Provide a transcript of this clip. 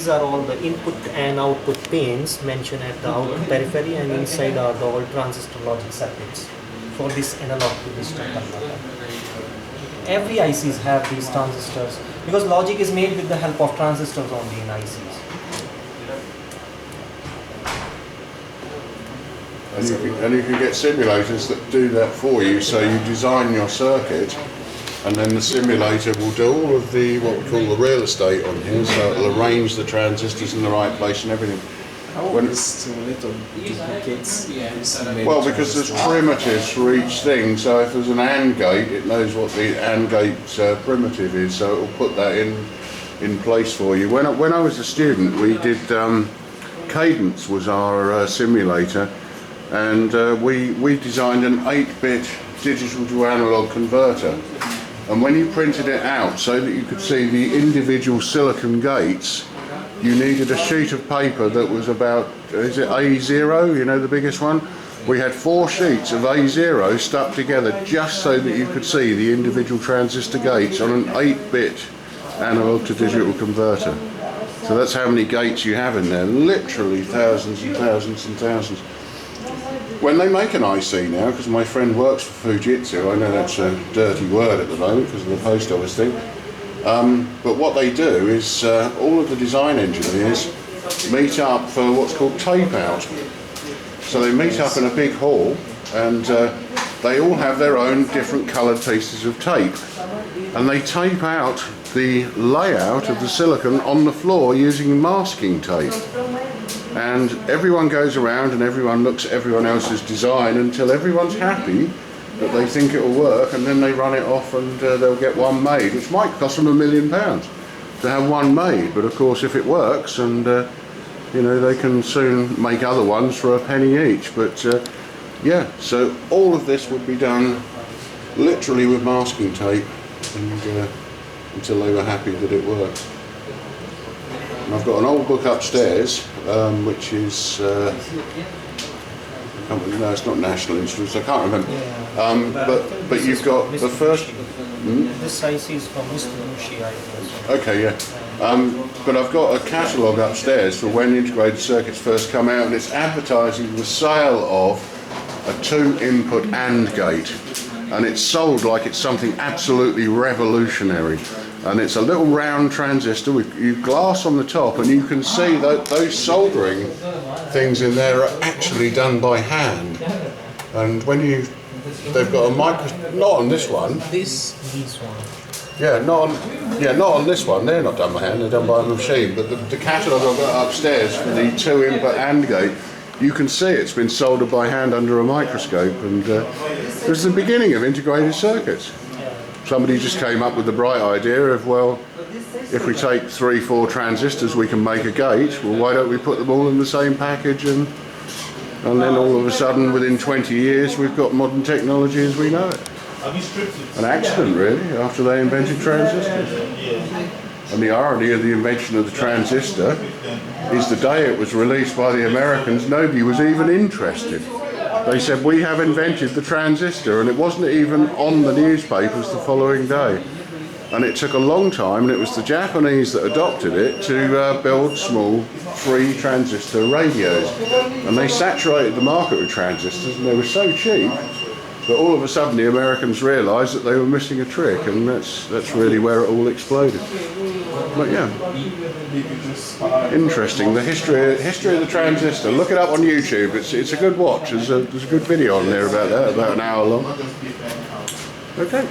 these are all the input and output pins mentioned at the output periphery, and inside are the all transistor logic circuits for this analog to digital converter. Every ICs have these transistors because logic is made with the help of transistors only in ICs. And you can get simulators that do that for you, so you design your circuit and then the simulator will do all of the, what we call the real estate on here, so it'll arrange the transistors in the right place and everything. When this simulator duplicates this image. Well, because there's primitives for each thing, so if there's an AND gate, it knows what the AND gate primitive is, so it will put that in place for you. When I was a student, we did Cadence was our simulator, and we designed an 8-bit digital to analog converter. And when you printed it out so that you could see the individual silicon gates, you needed a sheet of paper that was about, is it A0, you know, the biggest one? We had 4 sheets of A0 stuck together just so that you could see the individual transistor gates on an 8-bit analog to digital converter. So that's how many gates you have in there, literally thousands and thousands and thousands. When they make an IC now, because my friend works for Fujitsu, I know that's a dirty word at the moment because of the post office thing, but what they do is all of the design engineers meet up for what's called tape out. So they meet up in a big hall and they all have their own different coloured pieces of tape, and they tape out the layout of the silicon on the floor using masking tape. And everyone goes around and everyone looks at everyone else's design until everyone's happy that they think it will work, and then they run it off and they'll get one made, which might cost them £1 million to have one made. But of course, if it works, and you know, they can soon make other ones for a penny each. But yeah, so all of this would be done literally with masking tape, and until they were happy that it worked. And I've got an old book upstairs, which is, no, it's not National Instruments, I can't remember. But you've got the first... This IC is from Mr. Mushi, I think. Okay, yeah. But I've got a catalogue upstairs for when integrated circuits first come out, and it's advertising the sale of a 2-input AND gate. And it's sold like it's something absolutely revolutionary. And it's a little round transistor with glass on the top, and you can see that those soldering things in there are actually done by hand. And when they've got a micro, not on this one. These one. Yeah, not on this one. They're not done by hand. They're done by a machine. But the catalogue I've got upstairs for the 2-input AND gate, you can see it's been soldered by hand under a microscope, and it was the beginning of integrated circuits. Somebody just came up with the bright idea of, well, if we take 3-4 transistors we can make a gate, well, why don't we put them all in the same package, and then all of a sudden within 20 years we've got modern technology as we know it. An accident really, after they invented transistors. And the irony of the invention of the transistor is the day it was released by the Americans, nobody was even interested. They said, we have invented the transistor, and it wasn't even on the newspapers the following day. And it took a long time, and it was the Japanese that adopted it to build small free transistor radios. And they saturated the market with transistors, and they were so cheap that all of a sudden the Americans realised that they were missing a trick, and that's really where it all exploded. But yeah, interesting. The history of the transistor. Look it up on YouTube. It's a good watch. There's a good video on there about that, about an hour long. Okay.